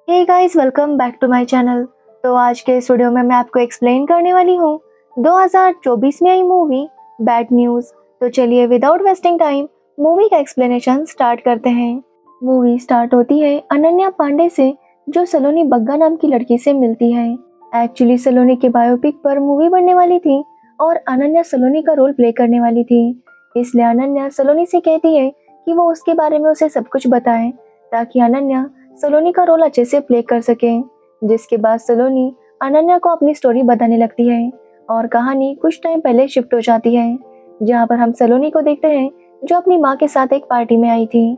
Hey guys, welcome back to my channel. तो आज के इस वीडियो में मैं आपको एक्सप्लेन करने वाली हूँ 2024 में आई मूवी बैड न्यूज़। तो चलिए विदाउट वेस्टिंग टाइम मूवी का एक्सप्लेनेशन स्टार्ट करते हैं। मूवी स्टार्ट होती है अनन्या पांडे से, जो सलोनी बग्गा नाम की लड़की से मिलती है। एक्चुअली सलोनी के बायोपिक पर मूवी बनने वाली थी और अनन्या सलोनी का रोल प्ले करने वाली थी। इसलिए अनन्या सलोनी से कहती है कि वो उसके बारे में उसे सब कुछ बताए, ताकि अनन्या सलोनी का रोल अच्छे से प्ले कर सके। जिसके बाद सलोनी अनन्या को अपनी स्टोरी बताने लगती है और कहानी कुछ टाइम पहले शिफ्ट हो जाती है, जहाँ पर हम सलोनी को देखते हैं जो अपनी माँ के साथ एक पार्टी में आई थी।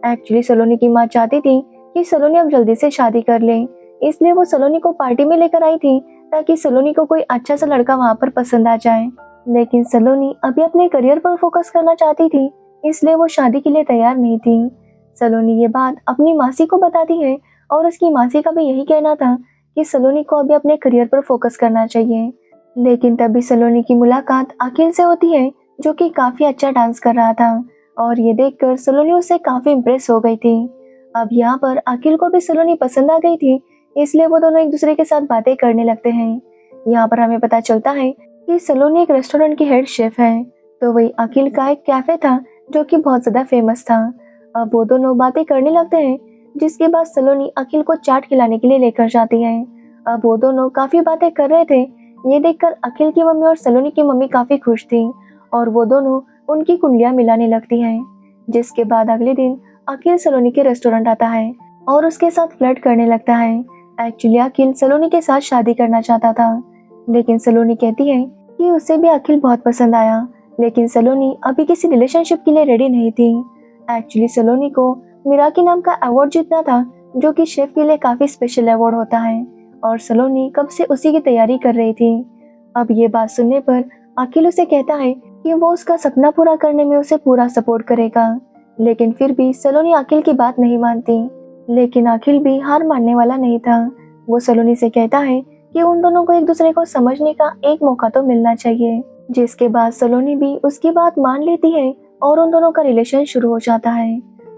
एक्चुअली सलोनी की माँ चाहती थी कि सलोनी अब जल्दी से शादी कर ले, इसलिए वो सलोनी को पार्टी में लेकर आई थी ताकि सलोनी को कोई अच्छा सा लड़का वहाँ पर पसंद आ जाए। लेकिन सलोनी अभी अपने करियर पर फोकस करना चाहती थी, इसलिए वो शादी के लिए तैयार नहीं थी। सलोनी ये बात अपनी मासी को बताती है और उसकी मासी का भी यही कहना था कि सलोनी को अभी अपने करियर पर फोकस करना चाहिए। लेकिन तभी सलोनी की मुलाकात अखिल से होती है, जो कि काफी अच्छा डांस कर रहा था और ये देखकर सलोनी उससे काफी इम्प्रेस हो गई थी। अब यहाँ पर अखिल को भी सलोनी पसंद आ गई थी, इसलिए वो दोनों एक दूसरे के साथ बातें करने लगते हैं। यहाँ पर हमें पता चलता है कि सलोनी एक रेस्टोरेंट की हेड शेफ है, तो वही अखिल का एक कैफे था जो कि बहुत ज्यादा फेमस था। अब वो दोनों बातें करने लगते हैं, जिसके बाद सलोनी अखिल को चाट खिलाने के लिए लेकर जाती है। अब वो दोनों काफी बातें कर रहे थे, ये देखकर अखिल की मम्मी और सलोनी की मम्मी काफी खुश थी और वो दोनों उनकी कुंडलियां मिलाने लगती हैं। जिसके बाद अगले दिन अखिल सलोनी के रेस्टोरेंट आता है और उसके साथ फ्लर्ट करने लगता है। एक्चुअली अखिल सलोनी के साथ शादी करना चाहता था, लेकिन सलोनी कहती है कि उसे भी अखिल बहुत पसंद आया, लेकिन सलोनी अभी किसी रिलेशनशिप के लिए रेडी नहीं थी। एक्चुअली सलोनी को मिराकी नाम का अवार्ड जीतना था, जो कि शेफ के लिए काफी स्पेशल अवार्ड होता है और सलोनी कब से उसी की तैयारी कर रही थी। अब ये बात सुनने पर अखिल उसे कहता है कि वो उसका सपना पूरा करने में उसे पूरा सपोर्ट करेगा, लेकिन फिर भी सलोनी अखिल की बात नहीं मानती। लेकिन अखिल भी हार मानने वाला नहीं था। वो सलोनी से कहता है कि उन दोनों को एक दूसरे को समझने का एक मौका तो मिलना चाहिए। जिसके बाद सलोनी भी उसकी बात मान लेती है और उन दोनों का रिलेशन शुरू हो जाता है।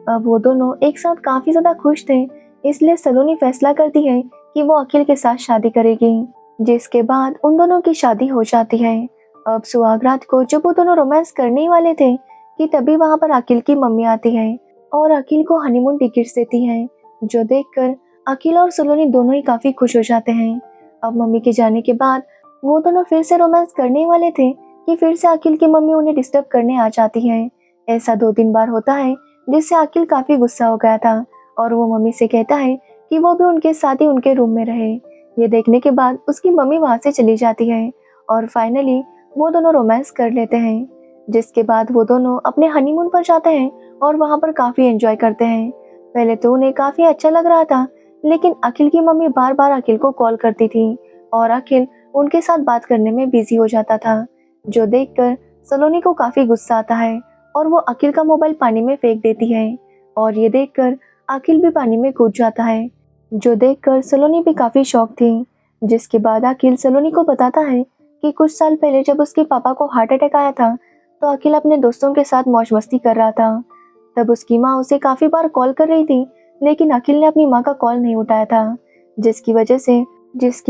अब वो दोनों एक साथ काफी ज्यादा खुश थे, इसलिए सलोनी फैसला करती है कि वो अखिल के साथ शादी करेगी। जिसके बाद उन दोनों की शादी हो जाती है। अब सुहाग रात को जब वो दोनों रोमांस करने ही वाले थे कि तभी वहां पर अखिल की मम्मी आती है और अखिल को हनीमून टिकट्स देती है, जो देखकर अखिल और सलोनी दोनों ही काफी खुश हो जाते हैं। अब मम्मी के जाने के बाद वो दोनों फिर से रोमांस करने वाले थे कि फिर से अखिल की मम्मी उन्हें डिस्टर्ब करने आ जाती है। ऐसा 2-3 बार होता है, जिससे अखिल काफी गुस्सा हो गया था और वो मम्मी से कहता है कि वो भी उनके साथ ही उनके रूम में रहे। ये देखने के बाद उसकी मम्मी वहां से चली जाती है और फाइनली वो दोनों रोमांस कर लेते हैं। जिसके बाद वो दोनों अपने हनीमून पर जाते हैं और वहां पर काफी एंजॉय करते हैं। पहले तो उन्हें काफी अच्छा लग रहा था, लेकिन अखिल की मम्मी बार बार अखिल को कॉल करती थी और अखिल उनके साथ बात करने में बिजी हो जाता था, जो देखकर सलोनी को काफी गुस्सा आता है और वो अखिल का मोबाइल पानी में फेंक देती है और ये देखकर अखिल भी पानी में कूद जाता है, जो देखकर सलोनी भी काफी शॉक थी। जिसके बाद अखिल सलोनी को बताता है कि कुछ साल पहले जब उसके पापा को हार्ट अटैक आया था, तो अखिल अपने दोस्तों के साथ मौज मस्ती कर रहा था। तब उसकी माँ उसे काफी बार कॉल कर रही थी, लेकिन अखिल ने अपनी माँ का कॉल नहीं उठाया था, जिसकी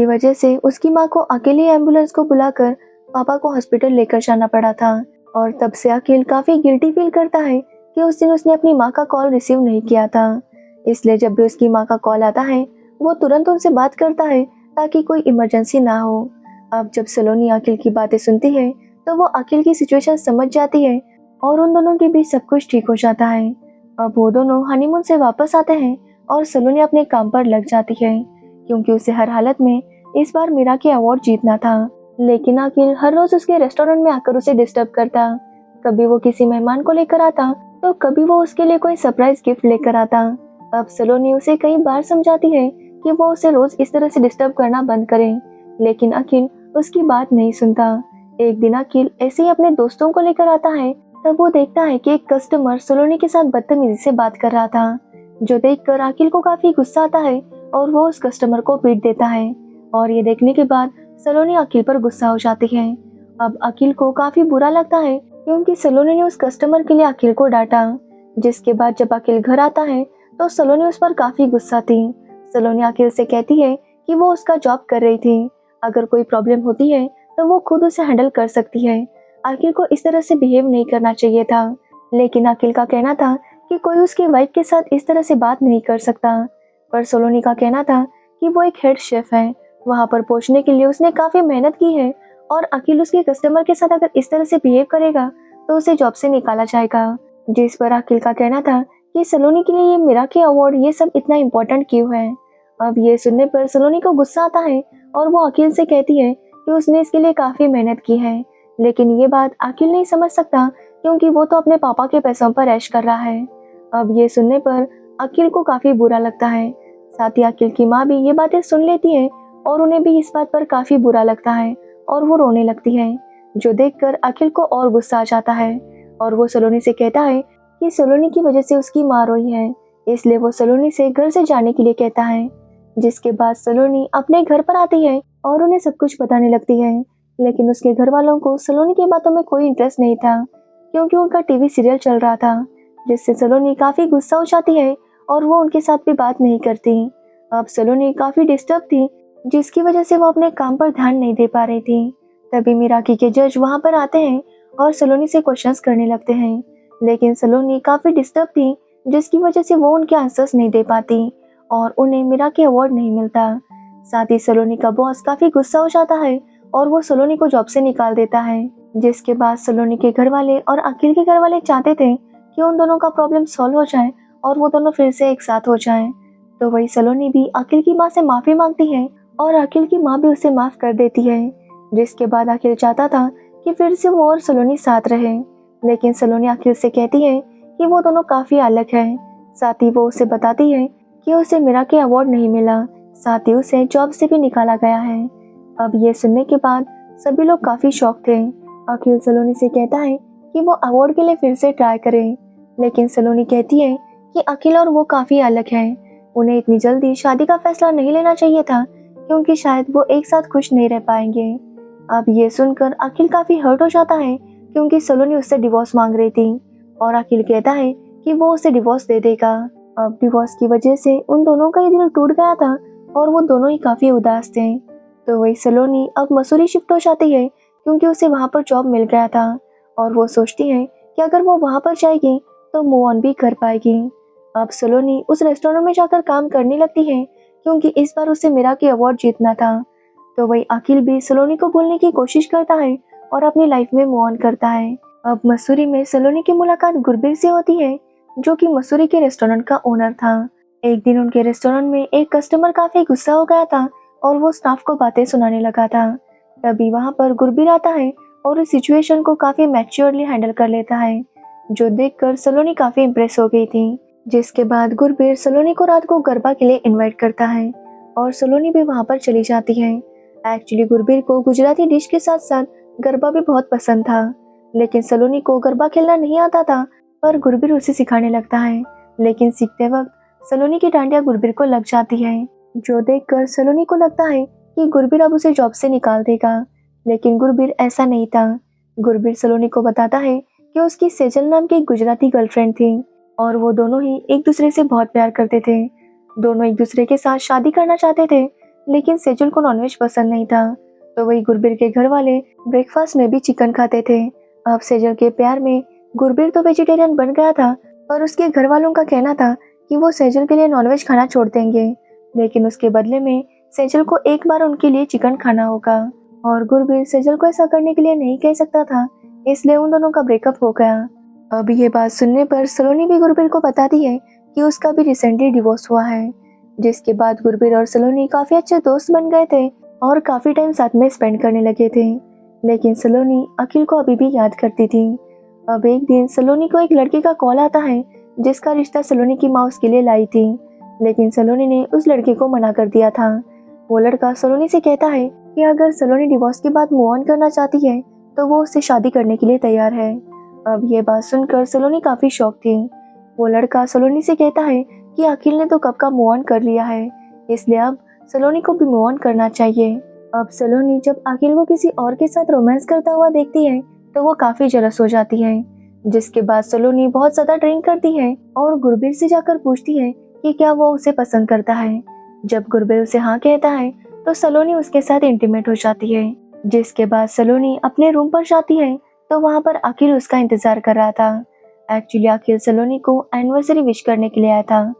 वजह से उसकी माँ को अकेले एम्बुलेंस को बुलाकर पापा को हॉस्पिटल लेकर जाना पड़ा था। और तब से अखिल काफी गिल्टी फील करता है कि उस दिन उसने अपनी माँ का कॉल रिसीव नहीं किया था। इसलिए जब भी उसकी माँ का कॉल आता है, वो तुरंत उनसे बात करता है ताकि कोई इमरजेंसी ना हो। अब जब सलोनी अखिल की बातें सुनती है, तो वो अखिल की सिचुएशन समझ जाती है और उन दोनों के बीच सब कुछ ठीक हो जाता है। अब वो दोनों हनीमून से वापस आते हैं और सलोनी अपने काम पर लग जाती है, क्योंकि उसे हर हालत में इस बार मीरा के अवार्ड जीतना था। लेकिन अखिल हर रोज उसके रेस्टोरेंट में आकर उसे डिस्टर्ब करता। कभी वो किसी मेहमान को लेकर आता, तो कभी वो उसके लिए कोई सरप्राइज गिफ्ट लेकर आता। अब सलोनी उसे कई बार समझाती है कि वो उसे रोज इस तरह से डिस्टर्ब करना बंद करे, लेकिन अखिल उसकी बात नहीं सुनता। एक दिन अखिल ऐसे ही अपने दोस्तों को लेकर आता है, तब वो देखता है कि एक कस्टमर सलोनी के साथ बदतमीजी से बात कर रहा था, जो देखकर अखिल को काफी गुस्सा आता है और वो उस कस्टमर को पीट देता है। और ये देखने के बाद सलोनी अखिल पर गुस्सा हो जाती है। अब अखिल को काफी बुरा लगता है, क्योंकि सलोनी ने उस कस्टमर के लिए अखिल को डांटा। जिसके बाद जब अखिल घर आता है, तो सलोनी उस पर काफी गुस्सा थी। सलोनी अखिल से कहती है कि वो उसका जॉब कर रही थी, अगर कोई प्रॉब्लम होती है तो वो खुद उसे हैंडल कर सकती है। अखिल को इस तरह से बिहेव नहीं करना चाहिए था, लेकिन अखिल का कहना था कि कोई उसकी वाइफ के साथ इस तरह से बात नहीं कर सकता। पर सलोनी का कहना था कि वो एक हेड शेफ है, वहाँ पर पहुँचने के लिए उसने काफ़ी मेहनत की है और अखिल उसके कस्टमर के साथ अगर इस तरह से बिहेव करेगा तो उसे जॉब से निकाला जाएगा। जिस पर अखिल का कहना था कि सलोनी के लिए ये मिराकी अवार्ड ये सब इतना इम्पोर्टेंट क्यों है। अब ये सुनने पर सलोनी को गुस्सा आता है और वो अखिल से कहती है कि उसने इसके लिए काफ़ी मेहनत की है, लेकिन ये बात अखिल नहीं समझ सकता क्योंकि वो तो अपने पापा के पैसों पर ऐश कर रहा है। अब ये सुनने पर अखिल को काफ़ी बुरा लगता है। साथ ही अखिल की माँ भी ये बातें सुन लेती है और उन्हें भी इस बात पर काफ़ी बुरा लगता है और वो रोने लगती है, जो देखकर अखिल को और गुस्सा आ जाता है और वो सलोनी से कहता है कि सलोनी की वजह से उसकी माँ रोई है, इसलिए वो सलोनी से घर से जाने के लिए कहता है। जिसके बाद सलोनी अपने घर पर आती है और उन्हें सब कुछ बताने लगती है, लेकिन उसके घर वालों को सलोनी की बातों में कोई इंटरेस्ट नहीं था क्योंकि उनका टीवी सीरियल चल रहा था, जिससे सलोनी काफ़ी गुस्सा हो जाती है और वो उनके साथ भी बात नहीं करती। अब सलोनी काफ़ी डिस्टर्ब थी, जिसकी वजह से वो अपने काम पर ध्यान नहीं दे पा रही थी। तभी मिराकी के जज वहाँ पर आते हैं और सलोनी से क्वेश्चंस करने लगते हैं, लेकिन सलोनी काफ़ी डिस्टर्ब थी, जिसकी वजह से वो उनके आंसर्स नहीं दे पाती और उन्हें मिराकी अवार्ड नहीं मिलता। साथ ही सलोनी का बॉस काफ़ी गुस्सा हो जाता है और वो सलोनी को जॉब से निकाल देता है। जिसके बाद सलोनी के घर वाले और अखिल के घर वाले चाहते थे कि उन दोनों का प्रॉब्लम सॉल्व हो जाए और वो दोनों फिर से एक साथ हो जाएं। तो वही सलोनी भी अखिल की माँ से माफ़ी मांगती है और अखिल की माँ भी उसे माफ़ कर देती है। जिसके बाद अखिल चाहता था कि फिर से वो और सलोनी साथ रहे, लेकिन सलोनी अखिल से कहती है कि वो दोनों काफ़ी अलग हैं। साथ ही वो उसे बताती है कि उसे मिराकी अवार्ड नहीं मिला, साथ ही उसे जॉब से भी निकाला गया है। अब ये सुनने के बाद सभी लोग काफ़ी शॉक थे। अखिल सलोनी से कहता है कि वो अवार्ड के लिए फिर से ट्राई करे, लेकिन सलोनी कहती है कि अखिल और वो काफ़ी अलग हैं, उन्हें इतनी जल्दी शादी का फैसला नहीं लेना चाहिए था क्योंकि शायद वो एक साथ खुश नहीं रह पाएंगे। अब ये सुनकर अखिल काफ़ी हर्ट हो जाता है क्योंकि सलोनी उससे डिवोर्स मांग रही थी और अखिल कहता है कि वो उसे डिवोर्स दे देगा। अब डिवोर्स की वजह से उन दोनों का ही दिल टूट गया था और वो दोनों ही काफ़ी उदास थे। तो वही सलोनी अब मसूरी शिफ्ट हो जाती है क्योंकि उसे वहाँ पर जॉब मिल गया था और वो सोचती है कि अगर वो वहाँ पर जाएगी तो मूव ऑन भी कर पाएगी। अब सलोनी उस रेस्टोरेंट में जाकर काम करने लगती है क्योंकि इस बार उसे मिराकी अवार्ड जीतना था। तो वही अखिल भी सलोनी को भूलने की कोशिश करता है और अपनी लाइफ में मूव ऑन करता है। अब मसूरी में सलोनी की मुलाकात गुरबीर से होती है, जो कि मसूरी के रेस्टोरेंट का ओनर था। एक दिन उनके रेस्टोरेंट में एक कस्टमर काफ़ी गुस्सा हो गया था और वो स्टाफ को बातें सुनाने लगा था। तभी वहाँ पर गुरबीर आता है और इस सिचुएशन को काफ़ी मैच्योरली हैंडल कर लेता है, जो देखकर सलोनी काफ़ी इम्प्रेस हो गई थी। जिसके बाद गुरबीर सलोनी को रात को गरबा के लिए इनवाइट करता है और सलोनी भी वहाँ पर चली जाती है। एक्चुअली गुरबीर को गुजराती डिश के साथ साथ गरबा भी बहुत पसंद था, लेकिन सलोनी को गरबा खेलना नहीं आता था, पर गुरबीर उसे सिखाने लगता है। लेकिन सीखते वक्त सलोनी की डांडिया गुरबीर को लग जाती है, जो देखकर सलोनी को लगता है कि गुरबीर अब उसे जॉब से निकाल देगा, लेकिन गुरबीर ऐसा नहीं था। गुरबीर सलोनी को बताता है कि उसकी सेजल नाम की एक गुजराती गर्लफ्रेंड थी और वो दोनों ही एक दूसरे से बहुत प्यार करते थे। दोनों एक दूसरे के साथ शादी करना चाहते थे, लेकिन सेजल को नॉनवेज पसंद नहीं था। तो वही गुरबीर के घर वाले ब्रेकफास्ट में भी चिकन खाते थे। अब सेजल के प्यार में गुरबीर तो वेजिटेरियन बन गया था, पर उसके घर वालों का कहना था कि वो सेजल के लिए नॉनवेज खाना छोड़ देंगे, लेकिन उसके बदले में सेजल को एक बार उनके लिए चिकन खाना होगा। और गुरबीर सेजल को ऐसा करने के लिए नहीं कह सकता था, इसलिए उन दोनों का ब्रेकअप हो गया। अब ये बात सुनने पर सलोनी भी गुरबीर को बताती है कि उसका भी रिसेंटली डिवोर्स हुआ है। जिसके बाद गुरबीर और सलोनी काफ़ी अच्छे दोस्त बन गए थे और काफ़ी टाइम साथ में स्पेंड करने लगे थे, लेकिन सलोनी अखिल को अभी भी याद करती थी। अब एक दिन सलोनी को एक लड़के का कॉल आता है जिसका रिश्ता सलोनी की माँ उसके लिए लाई थी, लेकिन सलोनी ने उस लड़के को मना कर दिया था। वो लड़का सलोनी से कहता है कि अगर सलोनी डिवोर्स के बाद मूव ऑन करना चाहती है तो वो उससे शादी करने के लिए तैयार है। अब ये बात सुनकर सलोनी काफ़ी शॉक थी। वो लड़का सलोनी से कहता है कि अखिल ने तो कब का मूव ऑन कर लिया है, इसलिए अब सलोनी को भी मूव ऑन करना चाहिए। अब सलोनी जब अखिल को किसी और के साथ रोमांस करता हुआ देखती है तो वो काफ़ी जेलस हो जाती है। जिसके बाद सलोनी बहुत ज़्यादा ड्रिंक करती है और गुरबीर से जाकर पूछती है कि क्या वो उसे पसंद करता है, जब गुरबिल उसे हाँ कहता है तो सलोनी उसके साथ इंटीमेट हो जाती है। जिसके बाद सलोनी अपने रूम पर जाती है तो वहाँ पर अखिल उसका इंतजार कर रहा था। एक्चुअली अखिल सलोनी को एनिवर्सरी विश करने के लिए आया था।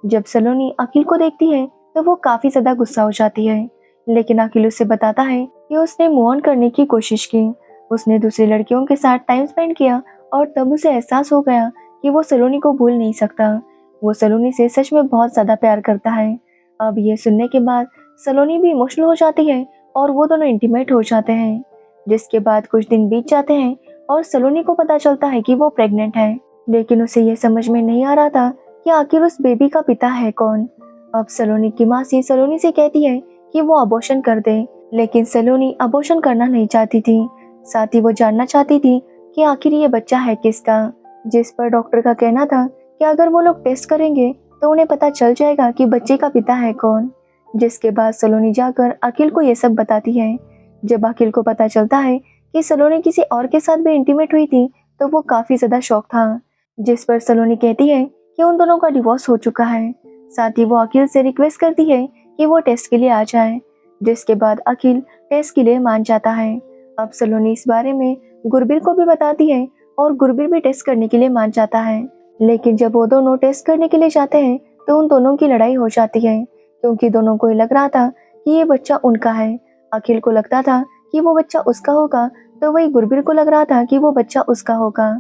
जब सलोनी अखिल को देखती है तो वो काफी ज्यादा गुस्सा हो जाती है, लेकिन अखिल उसे बताता है कि उसने मूव ऑन करने की कोशिश की, उसने दूसरी लड़कियों के साथ टाइम स्पेंड किया और तब उसे एहसास हो गया कि वो सलोनी को भूल नहीं सकता। वो सलोनी से सच में बहुत ज्यादा प्यार करता है। अब ये सुनने के बाद सलोनी भी इमोशनल हो जाती है और वो दोनों इंटीमेट हो जाते हैं। जिसके बाद कुछ दिन बीत जाते हैं और सलोनी को पता चलता है कि वो प्रेग्नेंट है, लेकिन उसे ये समझ में नहीं आ रहा था कि आखिर उस बेबी का पिता है कौन। अब सलोनी की मासी सलोनी से कहती है कि वो अबॉर्शन कर दे, लेकिन सलोनी अबॉर्शन करना नहीं चाहती थी। साथ ही वो जानना चाहती थी कि आखिर ये बच्चा है किसका। जिस पर डॉक्टर का कहना था कि अगर वो लोग टेस्ट करेंगे तो उन्हें पता चल जाएगा कि बच्चे का पिता है कौन। जिसके बाद सलोनी जाकर अखिल को ये सब बताती है। जब अखिल को पता चलता है कि सलोनी किसी और के साथ भी इंटीमेट हुई थी तो वो काफी ज्यादा शॉक था। जिस पर सलोनी कहती है कि उन दोनों का डिवोर्स हो चुका है। साथ ही वो अखिल से रिक्वेस्ट करती है कि वो टेस्ट के लिए आ जाए। जिसके बाद अखिल टेस्ट के लिए मान जाता है। अब सलोनी इस बारे में गुरबिर को भी बताती है और गुरबिर भी टेस्ट करने के लिए मान जाता है। लेकिन जब वो दोनों टेस्ट करने के लिए जाते हैं तो उन दोनों की लड़ाई हो जाती है, क्योंकि दोनों को लग रहा था कि ये बच्चा उनका है। अखिल को लगता था कि वो बच्चा उसका होगा, तो वही गुरबिर को लग रहा था कि वो बच्चा उसका होगा।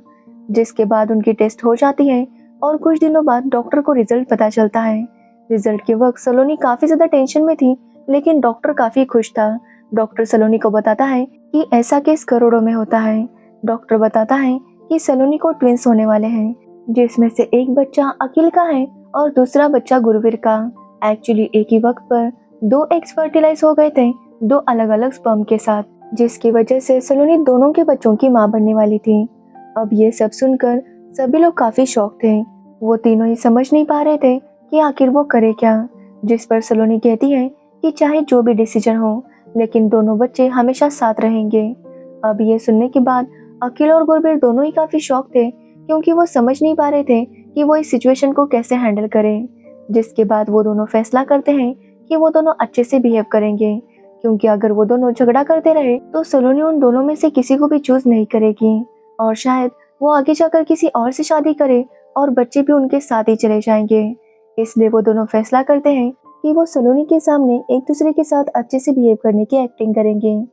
जिसके बाद उनकी टेस्ट हो जाती है और कुछ दिनों बाद डॉक्टर को रिजल्ट पता चलता है। रिजल्ट के वक्त सलोनी काफी ज्यादा टेंशन में थी, लेकिन डॉक्टर काफी खुश था। डॉक्टर सलोनी को बताता है कि ऐसा केस करोड़ों में होता है। डॉक्टर बताता है कि सलोनी को ट्विंस होने वाले हैं, जिसमें से एक बच्चा अखिल का है और दूसरा बच्चा गुरवीर का। एक्चुअली एक ही वक्त पर दो एग्स फर्टिलाइज हो गए थे, दो अलग अलग स्पर्म के साथ, जिसकी वजह से सलोनी दोनों के बच्चों की मां बनने वाली थी। अब ये सब सुनकर सभी लोग काफी शॉक थे। वो तीनों ही समझ नहीं पा रहे थे कि आखिर वो करे क्या। जिस पर सलोनी कहती है कि चाहे जो भी डिसीजन हो, लेकिन दोनों बच्चे हमेशा साथ रहेंगे। अब ये सुनने के बाद अखिल और गुरबीर दोनों ही काफी शॉक थे, क्योंकि वो समझ नहीं पा रहे थे कि वो इस सिचुएशन को कैसे हैंडल करें। जिसके बाद वो दोनों फैसला करते हैं कि वो दोनों अच्छे से बिहेव करेंगे, क्योंकि अगर वो दोनों झगड़ा करते रहे तो सलोनी उन दोनों में से किसी को भी चूज नहीं करेगी और शायद वो आगे जाकर किसी और से शादी करे और बच्चे भी उनके साथ ही चले जाएंगे। इसलिए वो दोनों फैसला करते हैं कि वो सलोनी के सामने एक दूसरे के साथ अच्छे से बिहेव करने की एक्टिंग करेंगे।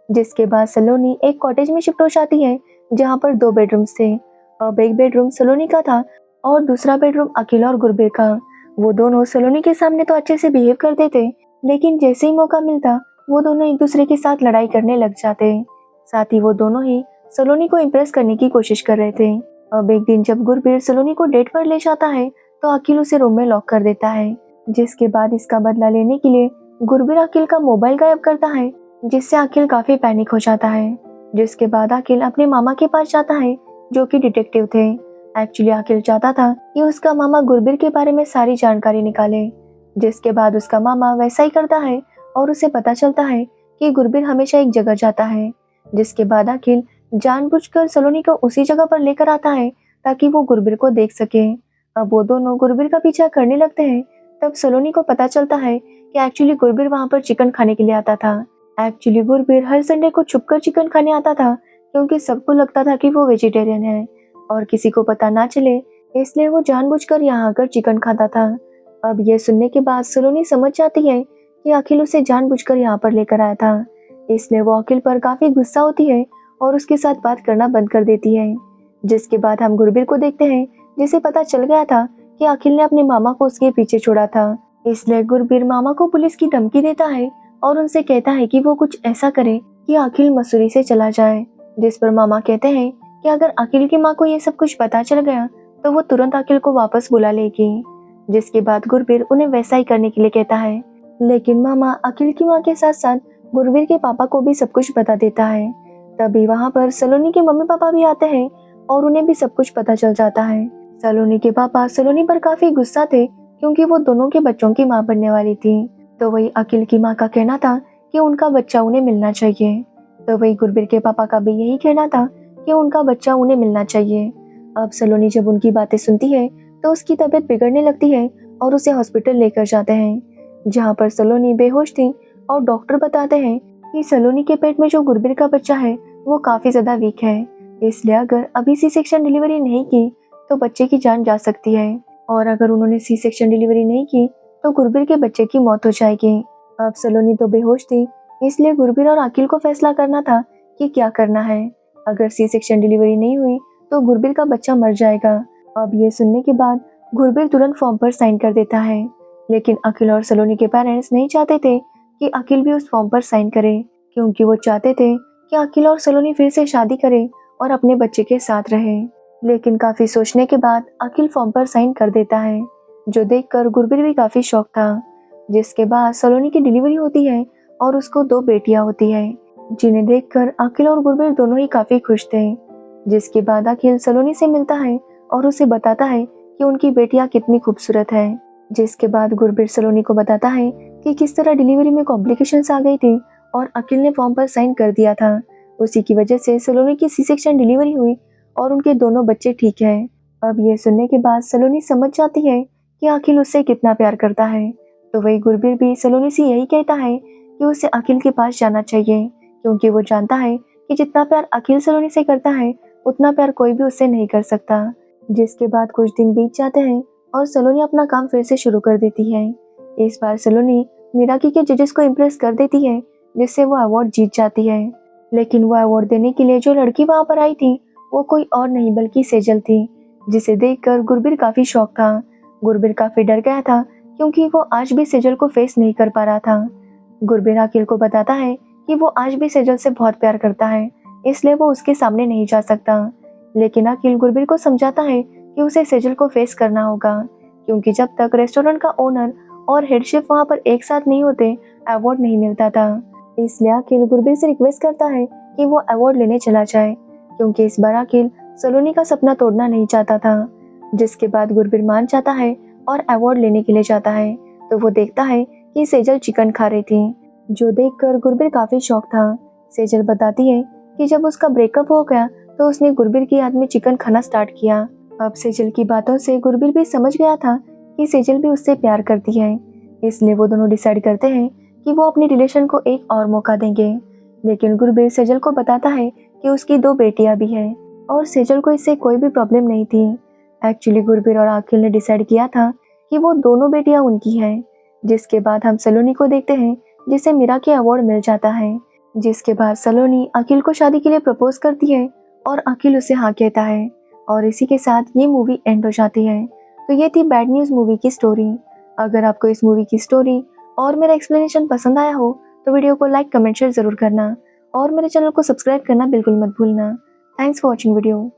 जिसके बाद सलोनी एक कॉटेज में शिफ्ट हो जाती है, जहाँ पर 2 बेडरूम्स थे। अब एक बेडरूम सलोनी का था और दूसरा बेडरूम अखिल और गुरबीर का। वो दोनों सलोनी के सामने तो अच्छे से बिहेव करते थे, लेकिन जैसे ही मौका मिलता वो दोनों एक दूसरे के साथ लड़ाई करने लग जाते। साथ ही वो दोनों ही सलोनी को इम्प्रेस करने की कोशिश कर रहे थे। अब एक दिन जब गुरबीर सलोनी को डेट पर ले जाता है तो अखिल उसे रूम में लॉक कर देता है। जिसके बाद इसका बदला लेने के लिए गुरबीर अखिल का मोबाइल गायब करता है, जिससे अखिल काफी पैनिक हो जाता है। जिसके बाद अखिल अपने मामा के पास जाता है, जो कि डिटेक्टिव थे। एक्चुअली अखिल चाहता था कि उसका मामा गुरबीर के बारे में सारी जानकारी निकाले। जिसके बाद उसका मामा वैसा ही करता है और उसे पता चलता है कि गुरबीर हमेशा एक जगह जाता है। जिसके बाद अखिल जानबूझकर सलोनी को उसी जगह पर लेकर आता है ताकि वो गुरबीर को देख सके। अब वो दोनों गुरबीर का पीछा करने लगते हैं। तब सलोनी को पता चलता है कि एक्चुअली गुरबीर वहाँ पर चिकन खाने के लिए आता था। एक्चुअली गुरबीर हर संडे को छुपकर चिकन खाने आता था, क्योंकि सबको लगता था कि वो वेजिटेरियन है और किसी को पता ना चले, इसलिए वो जानबूझकर यहाँ आकर चिकन खाता था। अब ये सुनने के बाद सलोनी समझ जाती है कि अखिल उसे जानबूझकर यहाँ पर लेकर आया था, इसलिए वो अखिल पर काफी गुस्सा होती है और उसके साथ बात करना बंद कर देती है। जिसके बाद हम गुरबीर को देखते हैं, जिसे पता चल गया था कि अखिल ने अपने मामा को उसके पीछे छोड़ा था। इसलिए गुरबीर मामा को पुलिस की धमकी देता है और उनसे कहता है कि वो कुछ ऐसा करे कि अखिल मसूरी से चला जाए। जिस पर मामा कहते हैं कि अगर अखिल की माँ को ये सब कुछ पता चल गया तो वो तुरंत अखिल को वापस बुला लेगी। जिसके बाद गुरबीर उन्हें वैसा ही करने के लिए कहता है, लेकिन मामा अखिल की माँ के साथ साथ गुरबीर के पापा को भी सब कुछ बता देता है। तभी वहाँ पर सलोनी के मम्मी पापा भी आते हैं और उन्हें भी सब कुछ पता चल जाता है। सलोनी के पापा सलोनी पर काफी गुस्सा थे, क्योंकि वो दोनों के बच्चों की माँ बनने वाली थी। तो वही अखिल की माँ का कहना था कि उनका बच्चा उन्हें मिलना चाहिए। तो वही गुरबीर के पापा का भी यही कहना था कि उनका बच्चा उन्हें मिलना चाहिए। अब सलोनी जब उनकी बातें सुनती है तो उसकी तबीयत बिगड़ने लगती है और उसे हॉस्पिटल लेकर जाते हैं। जहाँ पर सलोनी बेहोश थी और डॉक्टर बताते हैं कि सलोनी के पेट में जो गुरबिर का बच्चा है वो काफी ज्यादा वीक है, इसलिए अगर अभी सी सेक्शन डिलीवरी नहीं की तो बच्चे की जान जा सकती है, और अगर उन्होंने सी सेक्शन डिलीवरी नहीं की तो गुरबिर के बच्चे की मौत हो जाएगी। अब सलोनी तो बेहोश थी, इसलिए गुरबिर और अखिल को फैसला करना था कि क्या करना है। अगर सी सेक्शन डिलीवरी नहीं हुई तो गुरबिर का बच्चा मर जाएगा। अब ये सुनने के बाद गुरबिर तुरंत फॉर्म पर साइन कर देता है, लेकिन अखिल और सलोनी के पेरेंट्स नहीं चाहते थे कि अखिल भी उस फॉर्म पर साइन करे, क्योंकि वो चाहते थे कि अखिल और सलोनी फिर से शादी करें और अपने बच्चे के साथ रहे। लेकिन काफी सोचने के बाद अखिल फॉर्म पर साइन कर देता है, जो देखकर गुरबिर भी काफी शॉक था। जिसके बाद सलोनी की डिलीवरी होती है और उसको 2 बेटियां होती है, जिन्हें देखकर अखिल और गुरबिर दोनों ही काफी खुश थे। जिसके बाद अखिल सलोनी से मिलता है और उसे बताता है कि उनकी बेटियां कितनी खूबसूरत है। जिसके बाद गुरबिर सलोनी को बताता है कि किस तरह डिलीवरी में कॉम्प्लिकेशंस आ गई थी और अखिल ने फॉर्म पर साइन कर दिया था। उसी की वजह से सलोनी की सी सेक्शन डिलीवरी हुई और उनके दोनों बच्चे ठीक हैं। अब ये सुनने के बाद सलोनी समझ जाती है कि अखिल उससे कितना प्यार करता है, तो वही गुरबिर भी सलोनी से यही कहता है कि उसे अखिल के पास जाना चाहिए, क्योंकि वो जानता है कि जितना प्यार अखिल सलोनी से करता है उतना प्यार कोई भी उससे नहीं कर सकता। जिसके बाद कुछ दिन बीत जाते हैं और सलोनी अपना काम फिर से शुरू कर देती है। इस बार सलोनी मिराकी के जजेस को इम्प्रेस कर देती है, जिससे वो अवार्ड जीत जाती है। लेकिन वो अवार्ड देने के लिए जो लड़की वहां पर आई थी वो कोई और नहीं बल्कि सेजल थी, जिसे देखकर गुरबिर काफी शॉक था। गुरबिर काफी डर गया था, क्योंकि वो आज भी सेजल को फेस नहीं कर पा रहा था। गुरबिर अखिल को बताता है कि वो आज भी सेजल से बहुत प्यार करता है, इसलिए वो उसके सामने नहीं जा सकता। लेकिन अखिल गुरबिर को समझाता है कि उसे सेजल को फेस करना होगा, क्योंकि जब तक रेस्टोरेंट का ओनर और हेड शेफ वहां पर एक साथ नहीं होते अवार्ड नहीं मिलता था। इसलिए अखिल गुरबिर से रिक्वेस्ट करता है कि वो अवार्ड लेने चला जाए, क्योंकि इस बार अखिल सलोनी का सपना तोड़ना नहीं चाहता था। जिसके बाद गुरबिर मान जाता है और अवार्ड लेने के लिए जाता है, तो वो देखता है कि सेजल चिकन खा रही थी, जो देखकर गुरबिर काफी शॉक था। सेजल बताती है कि जब उसका ब्रेकअप हो गया तो उसने गुरबिर की याद में चिकन खाना स्टार्ट किया। अब सेजल की बातों से गुरबिर भी समझ गया था कि सेजल भी उससे प्यार करती है, इसलिए वो दोनों डिसाइड करते हैं कि वो अपनी रिलेशन को एक और मौका देंगे। लेकिन गुरबिर सेजल को बताता है कि उसकी 2 बेटियां भी हैं और सेजल को इससे कोई भी प्रॉब्लम नहीं थी। एक्चुअली गुरबिर और अखिल ने डिसाइड किया था कि वो दोनों बेटियां उनकी हैं। जिसके बाद हम सलोनी को देखते हैं, जिसे मिराकी अवार्ड मिल जाता है। जिसके बाद सलोनी अखिल को शादी के लिए प्रपोज करती है और अखिल उसे हाँ कहता है, और इसी के साथ ये मूवी एंड हो जाती है। तो ये थी बैड न्यूज़ मूवी की स्टोरी। अगर आपको इस मूवी की स्टोरी और मेरा एक्सप्लेनेशन पसंद आया हो तो वीडियो को लाइक कमेंट शेयर जरूर करना, और मेरे चैनल को सब्सक्राइब करना बिल्कुल मत भूलना। Thanks for watching video.